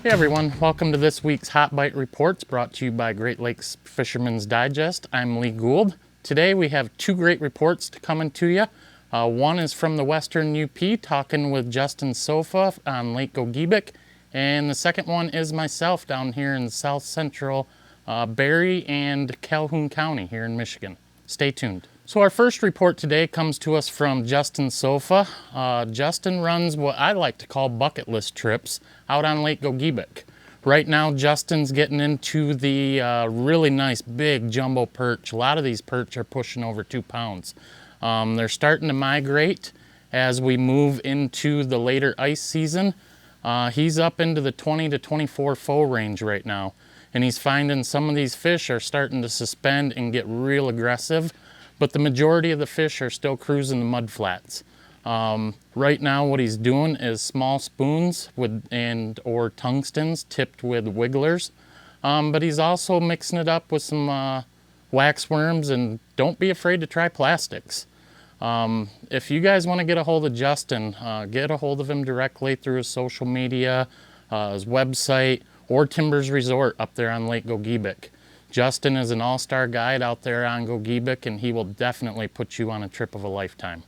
Hey everyone, welcome to this week's Hot Bite Reports brought to you by Great Lakes Fisherman's Digest. I'm Lee Gould. Today we have two great reports coming to you. One is from the Western UP, talking with Justin Sofa on Lake Gogebic, and the second one is myself down here in South Central Barry and Calhoun County here in Michigan. Stay tuned. So our first report today comes to us from Justin Sofa. Justin runs what I like to call bucket list trips out on Lake Gogebic. Right now, Justin's getting into the really nice big jumbo perch. A lot of these perch are pushing over 2 pounds. They're starting to migrate as we move into the later ice season. He's up into the 20 to 24 foe range right now, and he's finding some of these fish are starting to suspend and get real aggressive, but the majority of the fish are still cruising the mud flats. Right now what he's doing is small spoons or tungstens tipped with wigglers, but he's also mixing it up with some wax worms, and don't be afraid to try plastics. If you guys want to get a hold of Justin, get a hold of him directly through his social media, his website, or Timbers Resort up there on Lake Gogebic. Justin is an all-star guide out there on Gogebic, and he will definitely put you on a trip of a lifetime.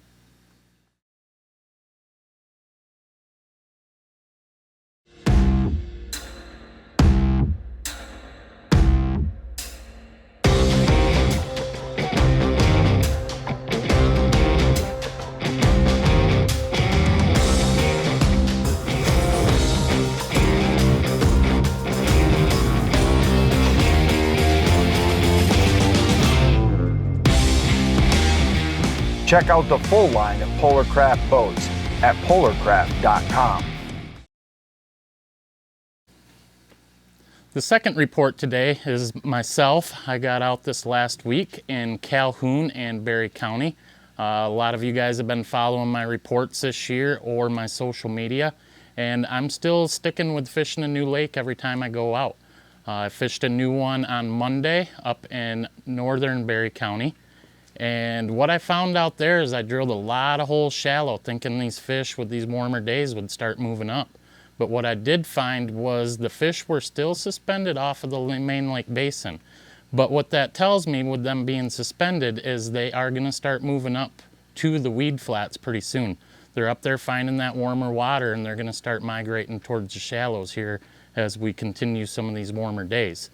Check out the full line of Polarcraft boats at polarcraft.com. The second report today is myself. I got out this last week in Calhoun and Barry County. A lot of you guys have been following my reports this year or my social media, and I'm still sticking with fishing a new lake every time I go out. I fished a new one on Monday up in northern Barry County. And what I found out there is I drilled a lot of holes shallow, thinking these fish with these warmer days would start moving up. But what I did find was the fish were still suspended off of the main lake basin. But what that tells me with them being suspended is they are going to start moving up to the weed flats pretty soon. They're up there finding that warmer water, and they're going to start migrating towards the shallows here as we continue some of these warmer days.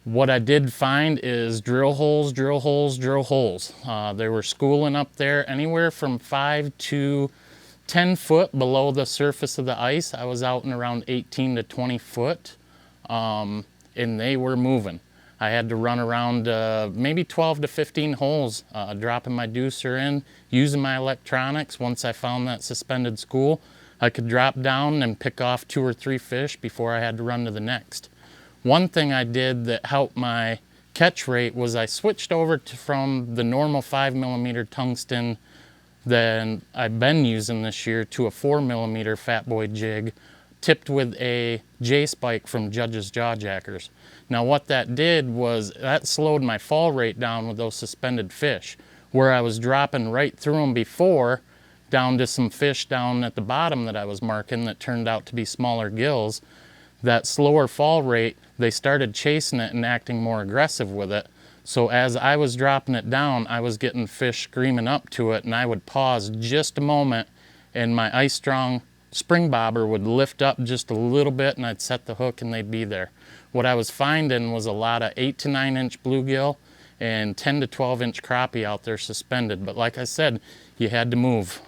What I did find is drill holes, drill holes, drill holes. They were schooling up there anywhere from 5 to 10 foot below the surface of the ice. I was out in around 18 to 20 foot, and they were moving. I had to run around maybe 12 to 15 holes, dropping my deucer in, using my electronics. Once I found that suspended school, I could drop down and pick off 2 or 3 fish before I had to run to the next. One thing I did that helped my catch rate was I switched over from the normal 5mm tungsten that I've been using this year to a 4mm Fat Boy jig tipped with a J-spike from Judge's Jaw Jackers. Now what that did was that slowed my fall rate down with those suspended fish, where I was dropping right through them before down to some fish down at the bottom that I was marking that turned out to be smaller gills. That slower fall rate, they started chasing it and acting more aggressive with it. So as I was dropping it down, I was getting fish screaming up to it, and I would pause just a moment, and my ice strong spring bobber would lift up just a little bit, and I'd set the hook and they'd be there. What I was finding was a lot of 8 to 9 inch bluegill and 10 to 12 inch crappie out there suspended. But like I said, you had to move,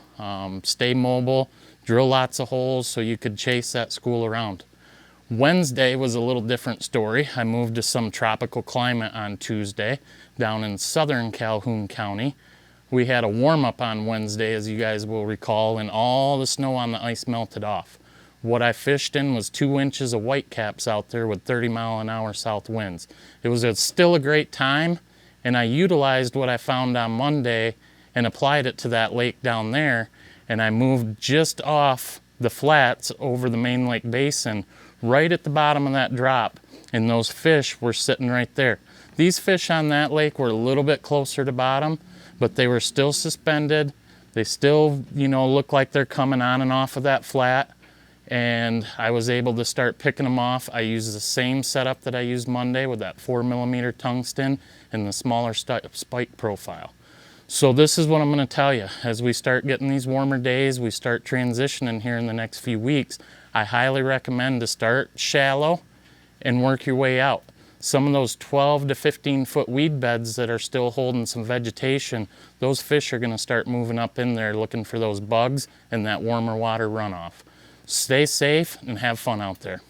stay mobile, drill lots of holes so you could chase that school around. Wednesday was a little different story. I moved to some tropical climate on Tuesday down in southern Calhoun County. We had a warm-up on Wednesday, as you guys will recall, and all the snow on the ice melted off. What I fished in was 2 inches of whitecaps out there with 30-mile-an-hour south winds. It was still a great time, and I utilized what I found on Monday and applied it to that lake down there, and I moved just off the flats over the main lake basin right at the bottom of that drop, and those fish were sitting right there. These fish on that lake were a little bit closer to bottom, but they were still suspended. They still, look like they're coming on and off of that flat. and I was able to start picking them off. I used the same setup that I used Monday with that 4mm tungsten and the smaller spike profile. So this is what I'm going to tell you. As we start getting these warmer days, we start transitioning here in the next few weeks, I highly recommend to start shallow and work your way out. Some of those 12 to 15 foot weed beds that are still holding some vegetation, those fish are going to start moving up in there looking for those bugs and that warmer water runoff. Stay safe and have fun out there.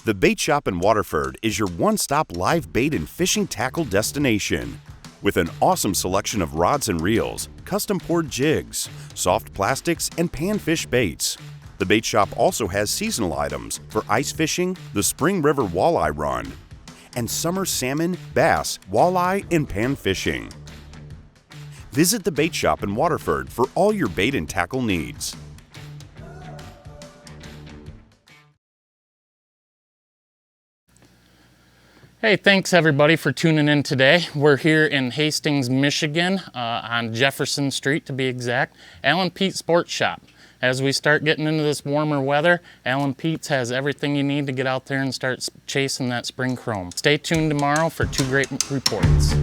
The Bait Shop in Waterford is your one-stop live bait and fishing tackle destination. With an awesome selection of rods and reels, custom-poured jigs, soft plastics, and panfish baits. The Bait Shop also has seasonal items for ice fishing, the Spring River Walleye Run, and summer salmon, bass, walleye, and pan fishing. Visit the Bait Shop in Waterford for all your bait and tackle needs. Hey, thanks everybody for tuning in today. We're here in Hastings, Michigan, on Jefferson Street to be exact, Alan Pete's Sports Shop. As we start getting into this warmer weather, Alan Pete's has everything you need to get out there and start chasing that spring chrome. Stay tuned tomorrow for 2 great reports.